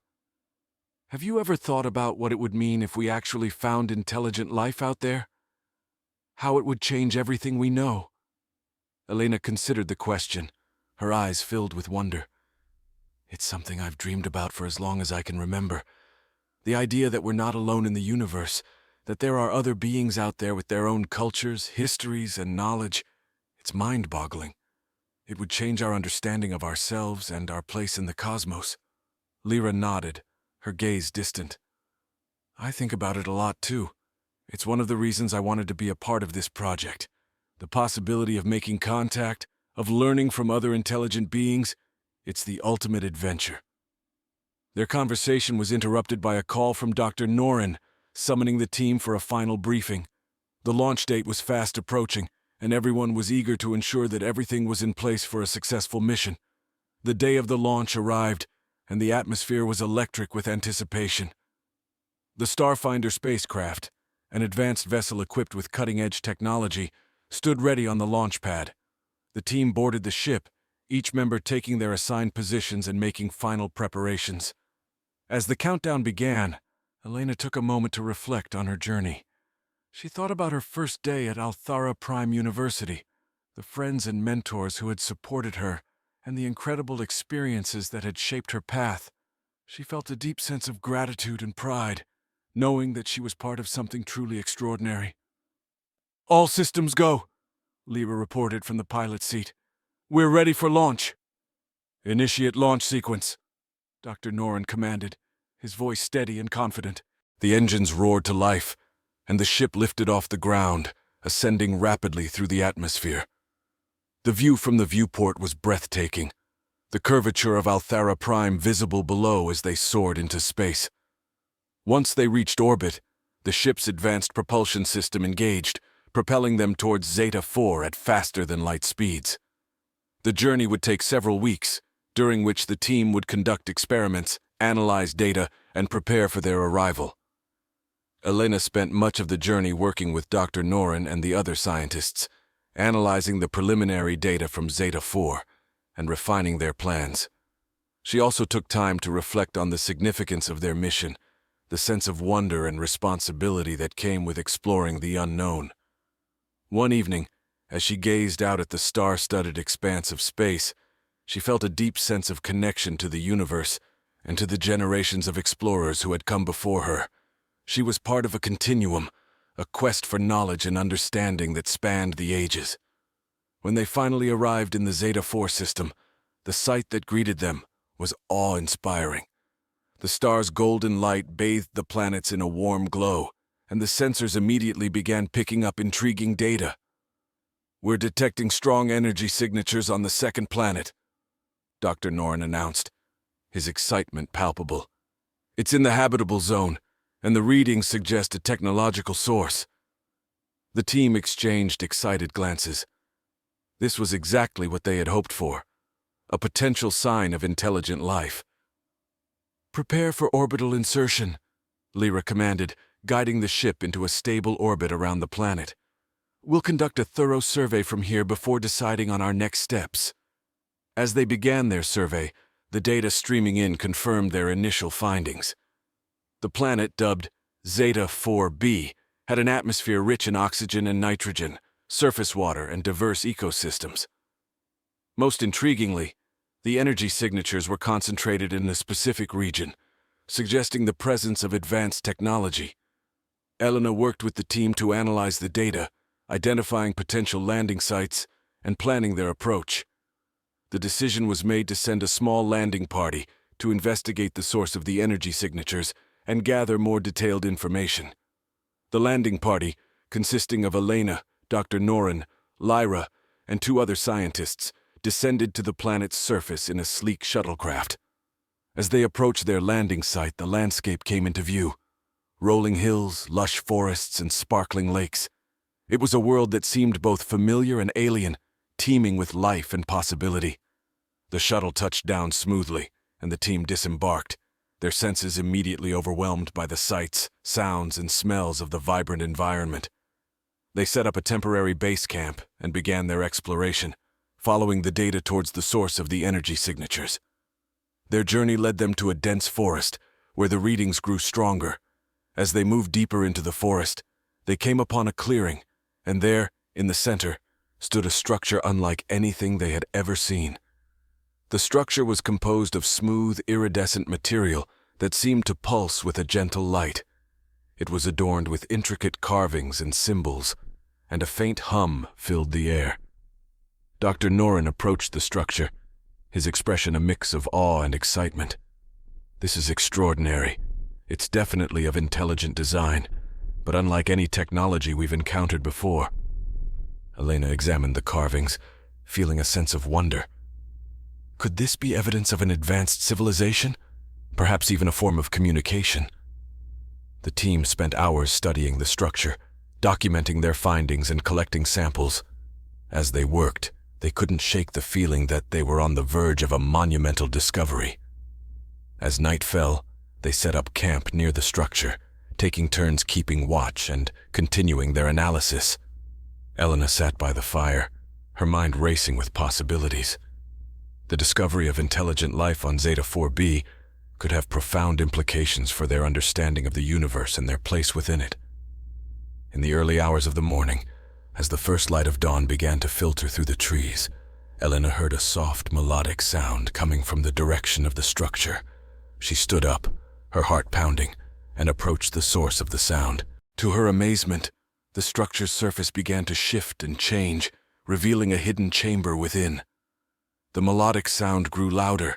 have you ever thought about what it would mean if we actually found intelligent life out there? How it would change everything we know?" Elena considered the question, her eyes filled with wonder. "It's something I've dreamed about for as long as I can remember. The idea that we're not alone in the universe, that there are other beings out there with their own cultures, histories, and knowledge, it's mind-boggling. It would change our understanding of ourselves and our place in the cosmos." Lyra nodded, her gaze distant. "I think about it a lot, too. It's one of the reasons I wanted to be a part of this project. The possibility of making contact, of learning from other intelligent beings, it's the ultimate adventure." Their conversation was interrupted by a call from Dr. Norin, summoning the team for a final briefing. The launch date was fast approaching, and everyone was eager to ensure that everything was in place for a successful mission. The day of the launch arrived, and the atmosphere was electric with anticipation. The Starfinder spacecraft, an advanced vessel equipped with cutting-edge technology, stood ready on the launch pad. The team boarded the ship, each member taking their assigned positions and making final preparations. As the countdown began, Elena took a moment to reflect on her journey. She thought about her first day at Althara Prime University, the friends and mentors who had supported her, and the incredible experiences that had shaped her path. She felt a deep sense of gratitude and pride, knowing that she was part of something truly extraordinary. "All systems go," Lyra reported from the pilot's seat. "We're ready for launch." "Initiate launch sequence," Dr. Norin commanded, his voice steady and confident. The engines roared to life, and the ship lifted off the ground, ascending rapidly through the atmosphere. The view from the viewport was breathtaking, the curvature of Althara Prime visible below as they soared into space. Once they reached orbit, the ship's advanced propulsion system engaged, propelling them towards Zeta 4 at faster-than-light speeds. The journey would take several weeks, during which the team would conduct experiments, analyze data, and prepare for their arrival. Elena spent much of the journey working with Dr. Norin and the other scientists, analyzing the preliminary data from Zeta 4 and refining their plans. She also took time to reflect on the significance of their mission, the sense of wonder and responsibility that came with exploring the unknown. One evening, as she gazed out at the star-studded expanse of space, she felt a deep sense of connection to the universe and to the generations of explorers who had come before her. She was part of a continuum, a quest for knowledge and understanding that spanned the ages. When they finally arrived in the Zeta 4 system, the sight that greeted them was awe-inspiring. The star's golden light bathed the planets in a warm glow, and the sensors immediately began picking up intriguing data. "We're detecting strong energy signatures on the second planet," Dr. Norin announced, his excitement palpable. "It's in the habitable zone, and the readings suggest a technological source." The team exchanged excited glances. This was exactly what they had hoped for, a potential sign of intelligent life. "Prepare for orbital insertion," Lyra commanded, guiding the ship into a stable orbit around the planet. "We'll conduct a thorough survey from here before deciding on our next steps." As they began their survey, the data streaming in confirmed their initial findings. The planet, dubbed Zeta 4b, had an atmosphere rich in oxygen and nitrogen, surface water, and diverse ecosystems. Most intriguingly, the energy signatures were concentrated in a specific region, suggesting the presence of advanced technology. Elena worked with the team to analyze the data, identifying potential landing sites and planning their approach. The decision was made to send a small landing party to investigate the source of the energy signatures and gather more detailed information. The landing party, consisting of Elena, Dr. Norin, Lyra, and 2 other scientists, descended to the planet's surface in a sleek shuttlecraft. As they approached their landing site, the landscape came into view. Rolling hills, lush forests, and sparkling lakes. It was a world that seemed both familiar and alien, teeming with life and possibility. The shuttle touched down smoothly, and the team disembarked, their senses immediately overwhelmed by the sights, sounds, and smells of the vibrant environment. They set up a temporary base camp and began their exploration, following the data towards the source of the energy signatures. Their journey led them to a dense forest, where the readings grew stronger. As they moved deeper into the forest, they came upon a clearing, and there, in the center, stood a structure unlike anything they had ever seen. The structure was composed of smooth, iridescent material that seemed to pulse with a gentle light. It was adorned with intricate carvings and symbols, and a faint hum filled the air. Dr. Norin approached the structure, his expression a mix of awe and excitement. "This is extraordinary. It's definitely of intelligent design, but unlike any technology we've encountered before." Elena examined the carvings, feeling a sense of wonder. Could this be evidence of an advanced civilization? Perhaps even a form of communication? The team spent hours studying the structure, documenting their findings and collecting samples. As they worked, they couldn't shake the feeling that they were on the verge of a monumental discovery. As night fell, they set up camp near the structure, taking turns keeping watch and continuing their analysis. Elena sat by the fire, her mind racing with possibilities. The discovery of intelligent life on Zeta 4b could have profound implications for their understanding of the universe and their place within it. In the early hours of the morning, as the first light of dawn began to filter through the trees, Elena heard a soft, melodic sound coming from the direction of the structure. She stood up, her heart pounding, and approached the source of the sound. To her amazement, the structure's surface began to shift and change, revealing a hidden chamber within. The melodic sound grew louder,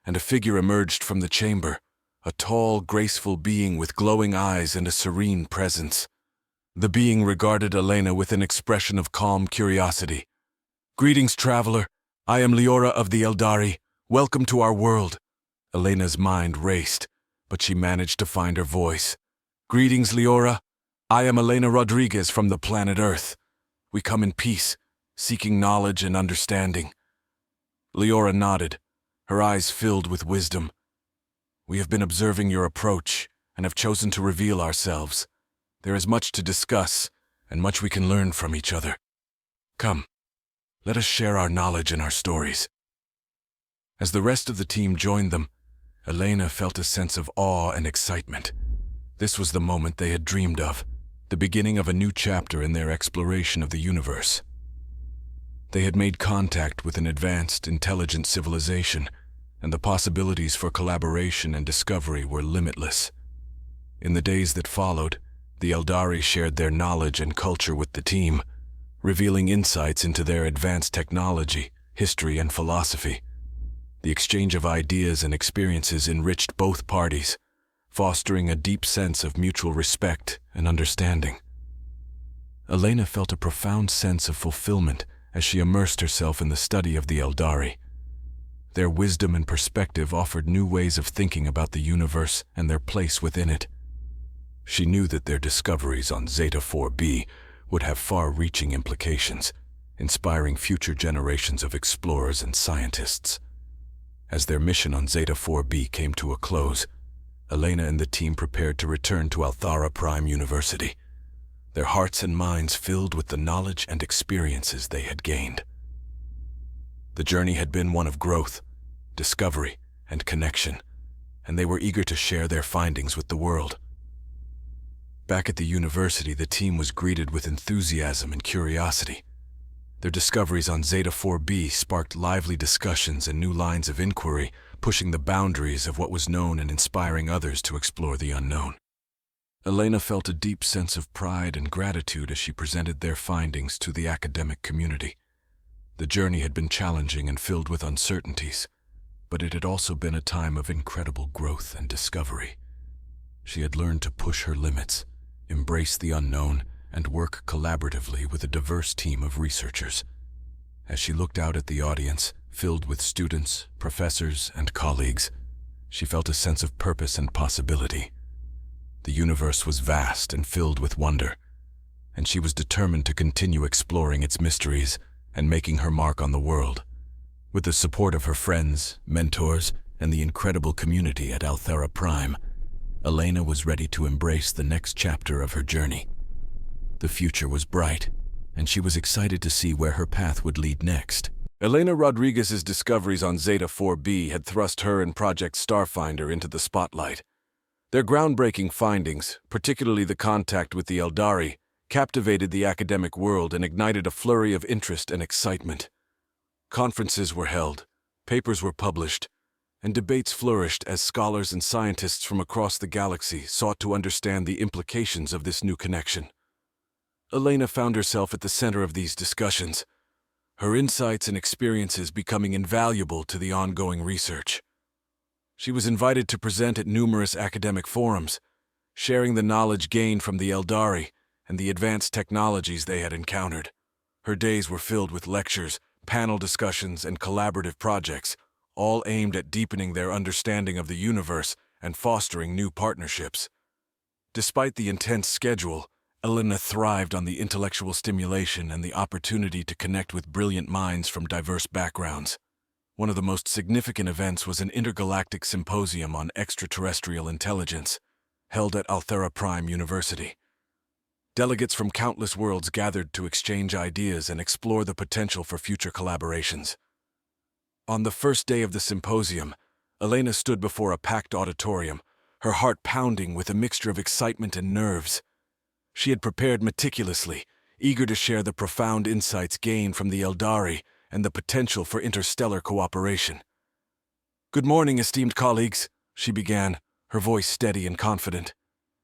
and a figure emerged from the chamber, a tall, graceful being with glowing eyes and a serene presence. The being regarded Elena with an expression of calm curiosity. "Greetings, traveler. I am Leora of the Eldari. Welcome to our world." Elena's mind raced, but she managed to find her voice. "Greetings, Leora. I am Elena Rodriguez from the planet Earth. We come in peace, seeking knowledge and understanding." Leora nodded, her eyes filled with wisdom. "We have been observing your approach and have chosen to reveal ourselves. There is much to discuss and much we can learn from each other. Come, let us share our knowledge and our stories." As the rest of the team joined them, Elena felt a sense of awe and excitement. This was the moment they had dreamed of, the beginning of a new chapter in their exploration of the universe. They had made contact with an advanced, intelligent civilization, and the possibilities for collaboration and discovery were limitless. In the days that followed, the Eldari shared their knowledge and culture with the team, revealing insights into their advanced technology, history, and philosophy. The exchange of ideas and experiences enriched both parties, fostering a deep sense of mutual respect and understanding. Elena felt a profound sense of fulfillment as she immersed herself in the study of the Eldari. Their wisdom and perspective offered new ways of thinking about the universe and their place within it. She knew that their discoveries on Zeta 4b would have far-reaching implications, inspiring future generations of explorers and scientists. As their mission on Zeta 4b came to a close, Elena and the team prepared to return to Althara Prime University, their hearts and minds filled with the knowledge and experiences they had gained. The journey had been one of growth, discovery, and connection, and they were eager to share their findings with the world. Back at the university, the team was greeted with enthusiasm and curiosity. Their discoveries on Zeta 4b sparked lively discussions and new lines of inquiry, pushing the boundaries of what was known and inspiring others to explore the unknown. Elena felt a deep sense of pride and gratitude as she presented their findings to the academic community. The journey had been challenging and filled with uncertainties, but it had also been a time of incredible growth and discovery. She had learned to push her limits, embrace the unknown, and work collaboratively with a diverse team of researchers. As she looked out at the audience, filled with students, professors, and colleagues, she felt a sense of purpose and possibility. The universe was vast and filled with wonder, and she was determined to continue exploring its mysteries and making her mark on the world. With the support of her friends, mentors, and the incredible community at Althera Prime, Elena was ready to embrace the next chapter of her journey. The future was bright, and she was excited to see where her path would lead next. Elena Rodriguez's discoveries on Zeta 4b had thrust her and Project Starfinder into the spotlight. Their groundbreaking findings, particularly the contact with the Eldari, captivated the academic world and ignited a flurry of interest and excitement. Conferences were held, papers were published, and debates flourished as scholars and scientists from across the galaxy sought to understand the implications of this new connection. Elena found herself at the center of these discussions, her insights and experiences becoming invaluable to the ongoing research. She was invited to present at numerous academic forums, sharing the knowledge gained from the Eldari and the advanced technologies they had encountered. Her days were filled with lectures, panel discussions, and collaborative projects, all aimed at deepening their understanding of the universe and fostering new partnerships. Despite the intense schedule, Elena thrived on the intellectual stimulation and the opportunity to connect with brilliant minds from diverse backgrounds. One of the most significant events was an intergalactic symposium on extraterrestrial intelligence, held at Althera Prime University. Delegates from countless worlds gathered to exchange ideas and explore the potential for future collaborations. On the first day of the symposium, Elena stood before a packed auditorium, her heart pounding with a mixture of excitement and nerves. She had prepared meticulously, eager to share the profound insights gained from the Eldari and the potential for interstellar cooperation. "Good morning, esteemed colleagues," she began, her voice steady and confident.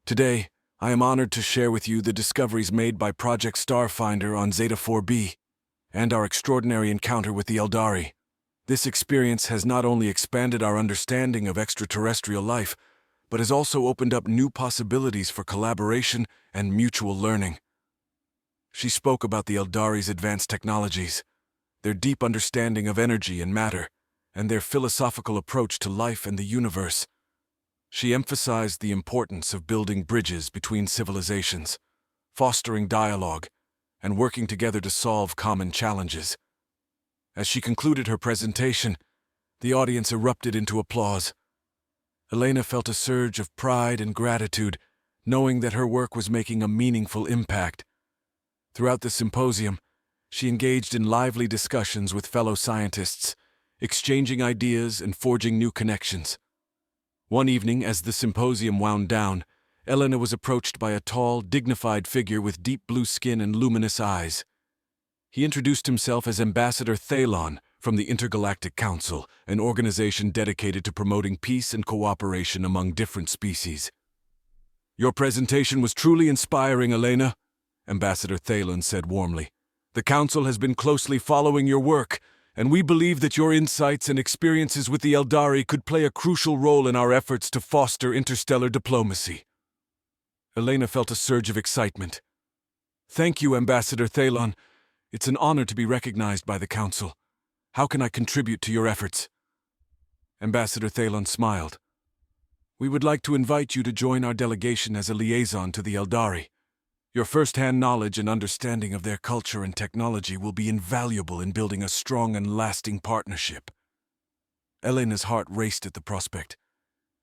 "Today, I am honored to share with you the discoveries made by Project Starfinder on Zeta 4b and our extraordinary encounter with the Eldari. This experience has not only expanded our understanding of extraterrestrial life, but has also opened up new possibilities for collaboration and mutual learning." She spoke about the Eldari's advanced technologies, their deep understanding of energy and matter, and their philosophical approach to life and the universe. She emphasized the importance of building bridges between civilizations, fostering dialogue, and working together to solve common challenges. As she concluded her presentation, the audience erupted into applause. Elena felt a surge of pride and gratitude, knowing that her work was making a meaningful impact. Throughout the symposium, she engaged in lively discussions with fellow scientists, exchanging ideas and forging new connections. One evening, as the symposium wound down, Elena was approached by a tall, dignified figure with deep blue skin and luminous eyes. He introduced himself as Ambassador Thalon from the Intergalactic Council, an organization dedicated to promoting peace and cooperation among different species. "Your presentation was truly inspiring, Elena," Ambassador Thalon said warmly. "The Council has been closely following your work, and we believe that your insights and experiences with the Eldari could play a crucial role in our efforts to foster interstellar diplomacy." Elena felt a surge of excitement. "Thank you, Ambassador Thalon. It's an honor to be recognized by the Council. How can I contribute to your efforts?" Ambassador Thalon smiled. "We would like to invite you to join our delegation as a liaison to the Eldari. Your first-hand knowledge and understanding of their culture and technology will be invaluable in building a strong and lasting partnership." Elena's heart raced at the prospect.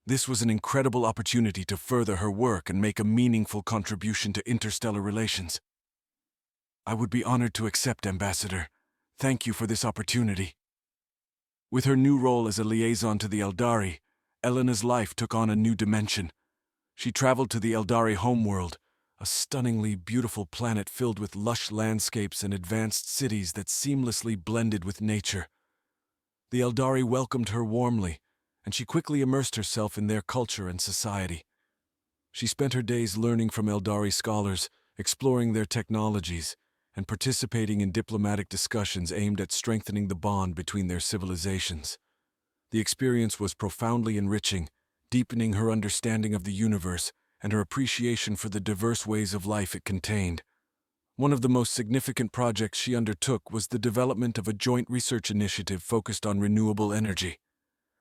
This was an incredible opportunity to further her work and make a meaningful contribution to interstellar relations. "I would be honored to accept, Ambassador. Thank you for this opportunity." With her new role as a liaison to the Eldari, Elena's life took on a new dimension. She traveled to the Eldari homeworld, a stunningly beautiful planet filled with lush landscapes and advanced cities that seamlessly blended with nature. The Eldari welcomed her warmly, and she quickly immersed herself in their culture and society. She spent her days learning from Eldari scholars, exploring their technologies, and participating in diplomatic discussions aimed at strengthening the bond between their civilizations. The experience was profoundly enriching, deepening her understanding of the universe and her appreciation for the diverse ways of life it contained. One of the most significant projects she undertook was the development of a joint research initiative focused on renewable energy.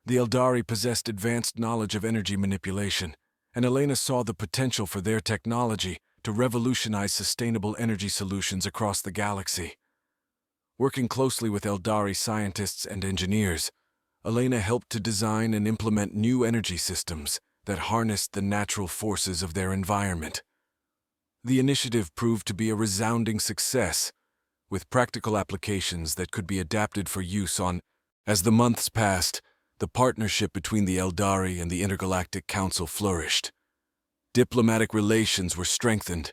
The Eldari possessed advanced knowledge of energy manipulation, and Elena saw the potential for their technology to revolutionize sustainable energy solutions across the galaxy. Working closely with Eldari scientists and engineers, Elena helped to design and implement new energy systems that harnessed the natural forces of their environment. The initiative proved to be a resounding success, with practical applications that could be adapted for use on. As the months passed, the partnership between the Eldari and the Intergalactic Council flourished. Diplomatic relations were strengthened,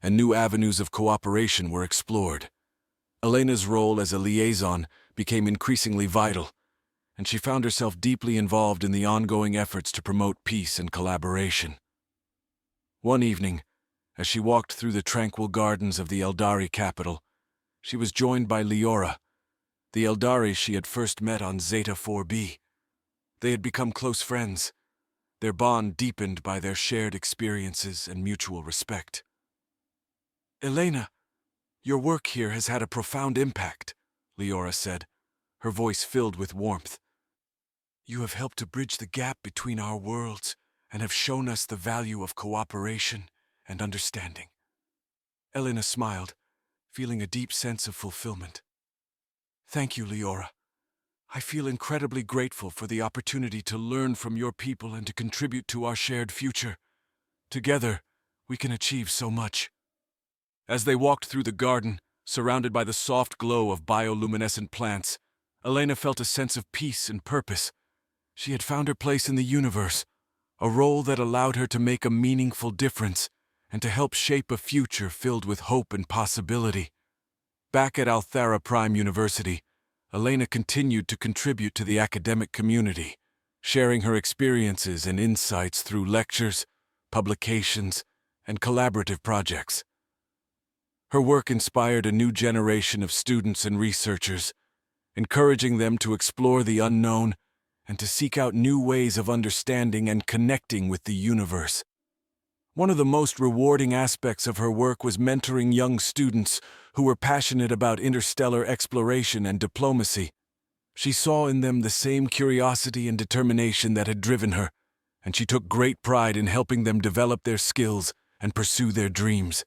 and new avenues of cooperation were explored. Elena's role as a liaison became increasingly vital, and she found herself deeply involved in the ongoing efforts to promote peace and collaboration. One evening, as she walked through the tranquil gardens of the Eldari capital, she was joined by Leora, the Eldari she had first met on Zeta 4b. They had become close friends, their bond deepened by their shared experiences and mutual respect. "Elena, your work here has had a profound impact," Leora said, her voice filled with warmth. "You have helped to bridge the gap between our worlds and have shown us the value of cooperation and understanding." Elena smiled, feeling a deep sense of fulfillment. "Thank you, Leora. I feel incredibly grateful for the opportunity to learn from your people and to contribute to our shared future. Together, we can achieve so much." As they walked through the garden, surrounded by the soft glow of bioluminescent plants, Elena felt a sense of peace and purpose. She had found her place in the universe, a role that allowed her to make a meaningful difference and to help shape a future filled with hope and possibility. Back at Althara Prime University, Elena continued to contribute to the academic community, sharing her experiences and insights through lectures, publications, and collaborative projects. Her work inspired a new generation of students and researchers, encouraging them to explore the unknown and to seek out new ways of understanding and connecting with the universe. One of the most rewarding aspects of her work was mentoring young students who were passionate about interstellar exploration and diplomacy. She saw in them the same curiosity and determination that had driven her, and she took great pride in helping them develop their skills and pursue their dreams.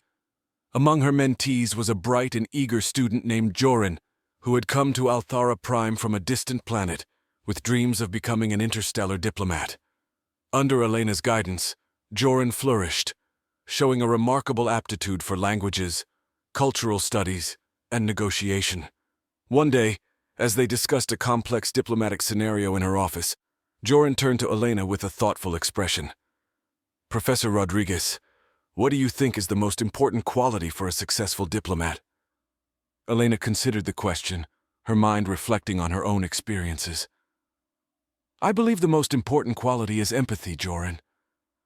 Among her mentees was a bright and eager student named Joran, who had come to Althara Prime from a distant planet, with dreams of becoming an interstellar diplomat. Under Elena's guidance, Joran flourished, showing a remarkable aptitude for languages, cultural studies, and negotiation. One day, as they discussed a complex diplomatic scenario in her office, Joran turned to Elena with a thoughtful expression. "Professor Rodriguez, what do you think is the most important quality for a successful diplomat?" Elena considered the question, her mind reflecting on her own experiences. "I believe the most important quality is empathy, Joran.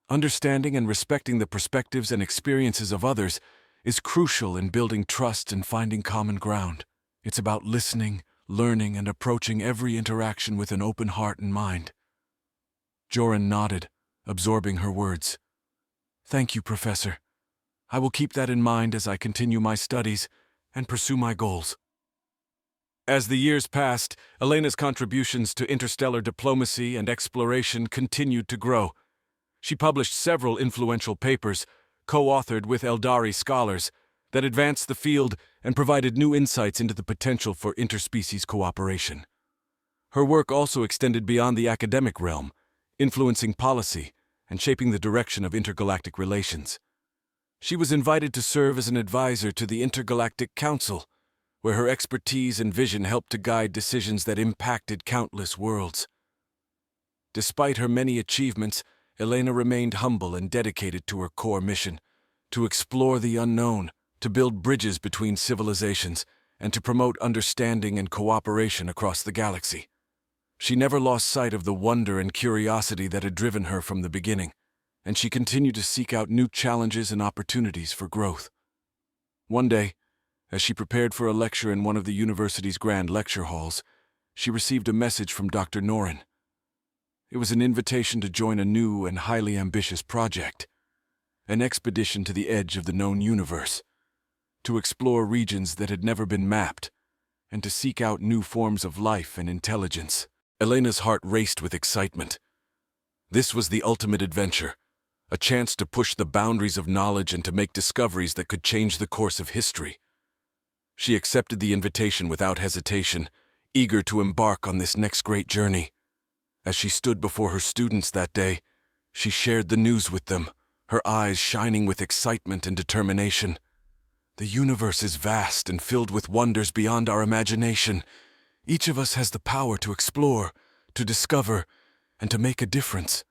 Understanding and respecting the perspectives and experiences of others is crucial in building trust and finding common ground. It's about listening, learning, and approaching every interaction with an open heart and mind." Joran nodded, absorbing her words. "Thank you, Professor. I will keep that in mind as I continue my studies and pursue my goals." As the years passed, Elena's contributions to interstellar diplomacy and exploration continued to grow. She published several influential papers, co-authored with Eldari scholars, that advanced the field and provided new insights into the potential for interspecies cooperation. Her work also extended beyond the academic realm, influencing policy and shaping the direction of intergalactic relations. She was invited to serve as an advisor to the Intergalactic Council, where her expertise and vision helped to guide decisions that impacted countless worlds. Despite her many achievements, Elena remained humble and dedicated to her core mission: to explore the unknown, to build bridges between civilizations, and to promote understanding and cooperation across the galaxy. She never lost sight of the wonder and curiosity that had driven her from the beginning, and she continued to seek out new challenges and opportunities for growth. One day, as she prepared for a lecture in one of the university's grand lecture halls, she received a message from Dr. Norin. It was an invitation to join a new and highly ambitious project, an expedition to the edge of the known universe, to explore regions that had never been mapped, and to seek out new forms of life and intelligence. Elena's heart raced with excitement. This was the ultimate adventure, a chance to push the boundaries of knowledge and to make discoveries that could change the course of history. She accepted the invitation without hesitation, eager to embark on this next great journey. As she stood before her students that day, she shared the news with them, her eyes shining with excitement and determination. The universe is vast and filled with wonders beyond our imagination. Each of us has the power to explore, to discover, and to make a difference.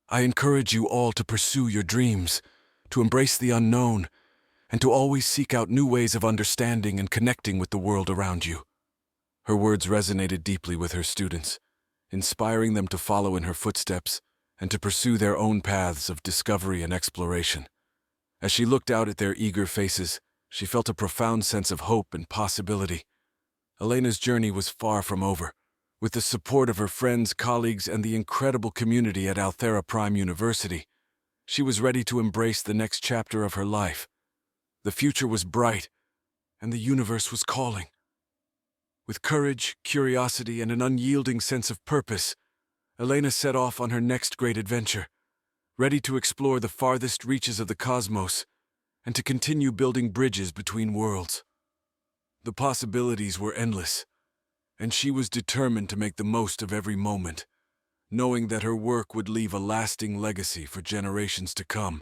I encourage you all to pursue your dreams, to embrace the unknown, and to always seek out new ways of understanding and connecting with the world around you. Her words resonated deeply with her students, inspiring them to follow in her footsteps and to pursue their own paths of discovery and exploration. As she looked out at their eager faces, she felt a profound sense of hope and possibility. Elena's journey was far from over. With the support of her friends, colleagues, and the incredible community at Althera Prime University, she was ready to embrace the next chapter of her life. The future was bright, and the universe was calling. With courage, curiosity, and an unyielding sense of purpose, Elena set off on her next great adventure, ready to explore the farthest reaches of the cosmos and to continue building bridges between worlds. The possibilities were endless, and she was determined to make the most of every moment, knowing that her work would leave a lasting legacy for generations to come.